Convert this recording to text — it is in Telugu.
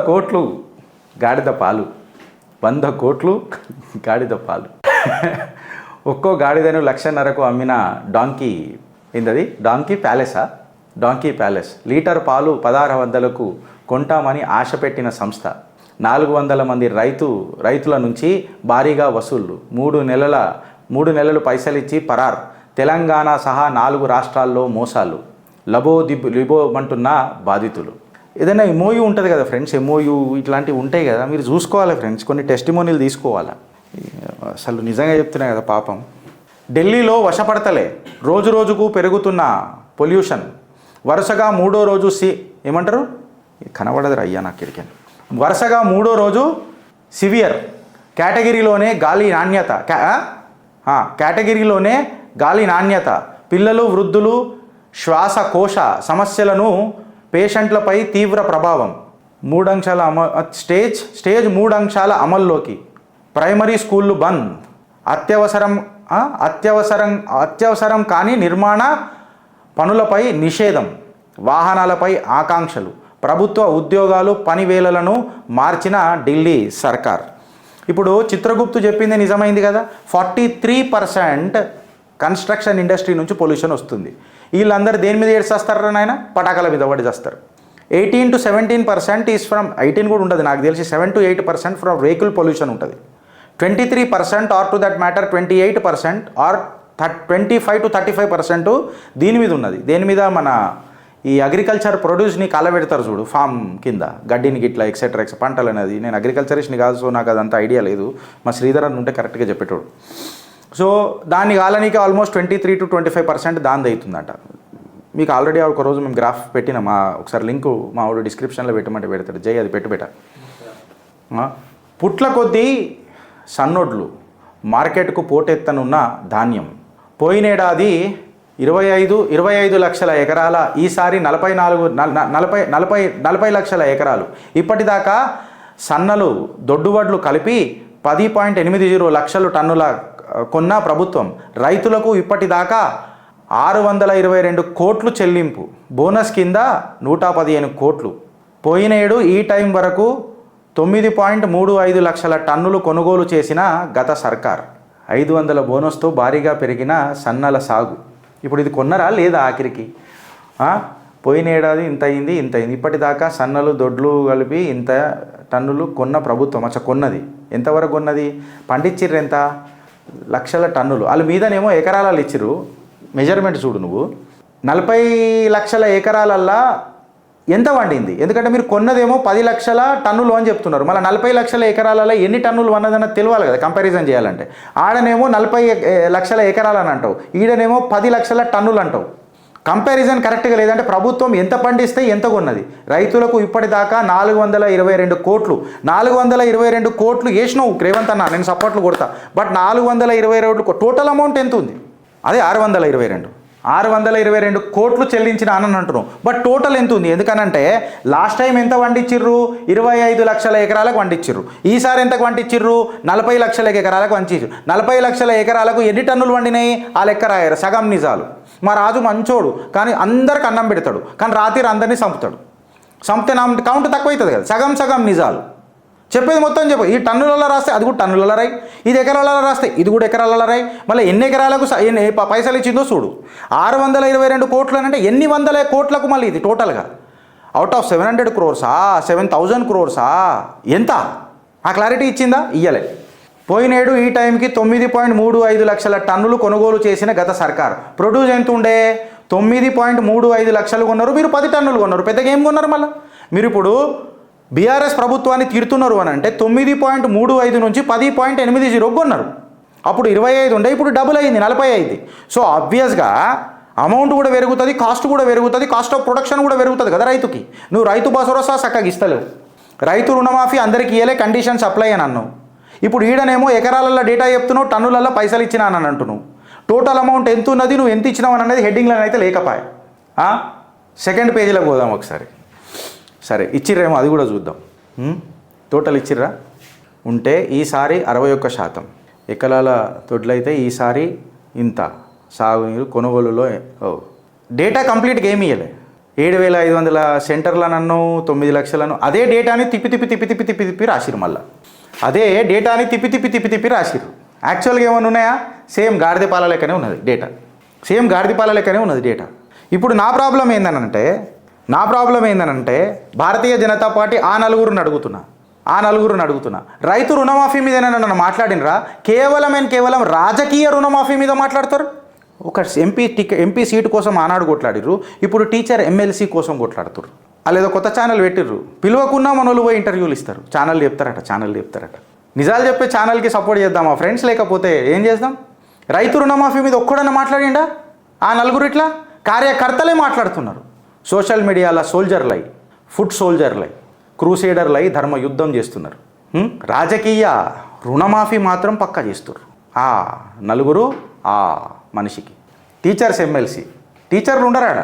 కోట్లు గాడిద పాలు, 100 కోట్లు గాడిద పాలు. ఒక్కో గాడిదను 1,50,000కు అమ్మిన డాంకీ ఏంటది? డాంకీ ప్యాలెసా? Donkey palace. లీటర్ పాలు 1,600కు కొంటామని ఆశ పెట్టిన సంస్థ 400 మంది రైతుల నుంచి భారీగా వసూళ్లు. 3 నెలలు పైసలిచ్చి పరార్. తెలంగాణ సహా 4 రాష్ట్రాల్లో మోసాలు. లిబోమంటున్న బాధితులు. ఏదైనా ఎంఓయూ ఉంటుంది కదా ఫ్రెండ్స్, ఎంఓయూ ఇట్లాంటివి ఉంటాయి కదా, మీరు చూసుకోవాలి ఫ్రెండ్స్, కొన్ని టెస్టిమోనీలు తీసుకోవాలా. అసలు నిజంగా చెప్తున్నా కదా పాపం. ఢిల్లీలో వశపడతలే, రోజు రోజుకు పెరుగుతున్న పొల్యూషన్. వరుసగా 3వ రోజు ఏమంటారు, కనబడదు అయ్యా నాకు ఇక్కడికి. వరుసగా 3వ రోజు సివియర్ కేటగిరీలోనే గాలి నాణ్యత. పిల్లలు, వృద్ధులు, శ్వాసకోశ సమస్యలను పేషెంట్లపై తీవ్ర ప్రభావం. స్టేజ్ 3 అంశాల అమల్లోకి. ప్రైమరీ స్కూళ్ళు బంద్. అత్యవసరం కానీ నిర్మాణ పనులపై నిషేధం. వాహనాలపై ఆంక్షలు. ప్రభుత్వ ఉద్యోగాలు పనివేళలను మార్చిన ఢిల్లీ సర్కార్. ఇప్పుడు చిత్రగుప్తు చెప్పింది నిజమైంది కదా, 43% కన్స్ట్రక్షన్ ఇండస్ట్రీ నుంచి పొల్యూషన్ వస్తుంది. వీళ్ళందరూ దేని మీద ఏడ్చేస్తారు నాయన? పటాకాల మీద పడి చేస్తారు. 18 to 17% ఈజ్ ఫ్రమ్, 18 కూడా ఉంటుంది నాకు తెలిసి, 7 to 8% ఫ్రమ్ వెహికల్ పొల్యూషన్ ఉంటుంది. 23% or to that matter 28% or 25 to 35% దీని మీద ఉన్నది. దేని మీద? మన ఈ అగ్రికల్చర్ ప్రొడ్యూస్ని కాలబెడతారు చూడు, ఫామ్ కింద గడ్డిని గిట్లా ఎక్సెట్రా పంటలు అనేది. నేను అగ్రికల్చరిస్ట్ని కాదు, సో నాకు అదంతా ఐడియా లేదు. మా శ్రీధర్ అని ఉంటే కరెక్ట్గా చెప్పేటోడు. సో దాన్ని కాలనీకి ఆల్మోస్ట్ 23 to 25% దాని అవుతుందట. మీకు ఆల్రెడీ ఒక రోజు మేము గ్రాఫ్ పెట్టినాం, ఒకసారి లింకు మా వాడు డిస్క్రిప్షన్లో పెట్టమంటే పెడతాడు. జై అది పెట్ట పుట్ల కొద్దీ సన్నొడ్లు, మార్కెట్కు పోటెత్తనున్న ధాన్యం. పోయినేడాది 25 లక్షల ఎకరాల, ఈసారి 40 లక్షల ఎకరాలు. ఇప్పటిదాకా సన్నలు, దొడ్డువడ్లు కలిపి 10.80 లక్షల టన్నుల కొన్న ప్రభుత్వం. రైతులకు ఇప్పటిదాకా 622 కోట్లు చెల్లింపు. బోనస్ కింద 115 కోట్లు. పోయినేడు ఈ టైం వరకు 9.35 లక్షల టన్నులు కొనుగోలు చేసిన గత సర్కార్. 500 బోనస్తో భారీగా పెరిగిన సన్నల సాగు. ఇప్పుడు ఇది కొన్నరా లేదా ఆఖరికి? పోయినేడాది ఇంత అయింది. ఇప్పటిదాకా సన్నలు, దొడ్లు కలిపి ఇంత టన్నులు కొన్న ప్రభుత్వం. కొన్నది ఎంతవరకు కొన్నది? పండించిర్రు ఎంత? లక్షల టన్నులు. వాళ్ళ మీదనేమో ఎకరాలలో ఇచ్చిర్రు. మెజర్మెంట్ చూడు నువ్వు. 40 లక్షల ఎకరాలల్లా ఎంత వండింది? ఎందుకంటే మీరు కొన్నదేమో 10 లక్షల టన్నులు అని చెప్తున్నారు. మళ్ళీ 40 లక్షల ఎకరాలలో ఎన్ని టన్నులు అన్నదన్నది తెలియాలి కదా కంపారిజన్ చేయాలంటే. ఆడనేమో 40 లక్షల ఎకరాలని అంటావు, ఈడనేమో 10 లక్షల టన్నులు అంటావు. కంపారిజన్ కరెక్ట్గా లేదంటే ప్రభుత్వం ఎంత పండిస్తే ఎంత కొన్నది? రైతులకు ఇప్పటిదాకా 422 కోట్లు. 422 కోట్లు వేసినావు రేవంత్ అన్న, నేను సపోర్ట్లు కొడతా. బట్ 422 టోటల్ అమౌంట్ ఎంత ఉంది? అదే 622 కోట్లు చెల్లించిన అని అంటున్నాం. బట్ టోటల్ ఎంత ఉంది? ఎందుకనంటే లాస్ట్ టైం ఎంత వండించిర్రు? 25 లక్షల ఎకరాలకు వండించిర్రు. ఈసారి ఎంతకు వండించిర్రు? 40 లక్షల ఎకరాలకు వండించారు. 40 లక్షల ఎకరాలకు ఎన్ని టన్నులు వండినాయి? ఆ లెక్క రాయారు. సగం నిజాలు. మా రాజు మంచోడు, కానీ అందరికి అన్నం పెడతాడు, కానీ రాత్రి అందరినీ చంపుతాడు. చంపితే కౌంట్ తక్కువ అవుతుంది కదా. సగం నిజాలు చెప్పేది మొత్తం చెప్పు. ఈ టన్నులలో రాస్తే అది కూడా టన్నులలో రాయి, ఇది ఎకరాలలో రాస్తే ఇది కూడా ఎకరాలలో రాయి. మళ్ళీ ఎన్ని ఎకరాలకు పైసలు ఇచ్చిందో చూడు. 622 కోట్లు అని అంటే ఎన్ని వందల కోట్లకు మళ్ళీ ఇది టోటల్గా? అవుట్ ఆఫ్ 700 crores 7,000 crores ఎంత? ఆ క్లారిటీ ఇచ్చిందా? ఇయ్యలే. పోయినేడు ఈ టైంకి 9.35 లక్షల టన్నులు కొనుగోలు చేసిన గత సర్కార్. ప్రొడ్యూస్ ఎంత ఉండే? 9.35 లక్షలు కొన్నారు, మీరు 10 టన్నులు కొన్నారు. పెద్దగా ఏం కొన్నారు? మళ్ళీ మీరు ఇప్పుడు బీఆర్ఎస్ ప్రభుత్వాన్ని తీరుతున్నారు అని అంటే 9.35 నుంచి 10.80 కొన్నారు. అప్పుడు 25 ఉండే, ఇప్పుడు డబుల్ అయింది, 40 అయింది. సో ఆబ్వియస్గా అమౌంట్ కూడా పెరుగుతుంది, కాస్ట్ కూడా పెరుగుతుంది, కాస్ట్ ఆఫ్ ప్రొడక్షన్ కూడా పెరుగుతుంది కదా రైతుకి. నువ్వు రైతు భరోసా చక్కగా ఇస్తలేవు, రైతు రుణమాఫీ అందరికీ ఇయ్యలే, కండిషన్స్ అప్లై అని అన్నావు. ఇప్పుడు ఈడనేమో ఎకరాలలో డేటా చెప్తున్నావు, టన్నులలో పైసలు ఇచ్చినా అని అంటున్నావు. టోటల్ అమౌంట్ ఎంత ఉన్నది, నువ్వు ఎంత ఇచ్చినావు అనేది హెడ్డింగ్లో అయితే లేకపోయా. సెకండ్ పేజీలోకి పోదాం ఒకసారి. సరే ఇచ్చిర్రేమో అది కూడా చూద్దాం. టోటల్ ఇచ్చిర్రా ఉంటే ఈసారి 61%. ఎకరాల తొడ్లయితే ఈసారి ఇంత. సాగునీరు కొనుగోలులో డేటా కంప్లీట్గా ఏమి ఇవ్వలే. 7,500 సెంటర్లనన్ను 9 లక్షలను అదే డేటాని తిప్పి రాసిరు మళ్ళీ. అదే డేటాని తిప్పి రాసిరు. యాక్చువల్గా ఏమైనా ఉన్నాయా? సేమ్ గాడిద పాల లెక్కనే ఉన్నది డేటా. సేమ్ గాడిద పాల లెక్కనే ఉన్నది డేటా. ఇప్పుడు నా ప్రాబ్లం ఏందనంటే భారతీయ జనతా పార్టీ ఆ నలుగురిని అడుగుతున్నా రైతు రుణమాఫీ మీద నన్ను మాట్లాడినరా? కేవలం రాజకీయ రుణమాఫీ మీద మాట్లాడతారు. ఒక ఎంపీ సీటు కోసం ఆనాడు కొట్లాడిర్రు, ఇప్పుడు టీచర్ ఎమ్మెల్సీ కోసం కొట్లాడుతారు. అదేదో కొత్త ఛానల్ పెట్టిర్రు, పిలువకున్నా మనోళ్ళు పోయి ఇంటర్వ్యూలు ఇస్తారు. ఛానల్ చెప్తారట. నిజాలు చెప్పే ఛానల్కి సపోర్ట్ చేద్దాం ఆ ఫ్రెండ్స్, లేకపోతే ఏం చేద్దాం? రైతు రుణమాఫీ మీద ఒక్కడన్నా మాట్లాడిండా? ఆ నలుగురు ఇట్లా కార్యకర్తలే మాట్లాడుతున్నారు. సోషల్ మీడియాలో సోల్జర్లై, ఫుడ్ సోల్జర్లై, క్రూసేడర్లై ధర్మ యుద్ధం చేస్తున్నారు. రాజకీయ రుణమాఫీ మాత్రం పక్కా చేస్తున్నారు. ఆ నలుగురు ఆ మనిషికి టీచర్స్ ఎమ్మెల్సీ టీచర్లు ఉండరాడ.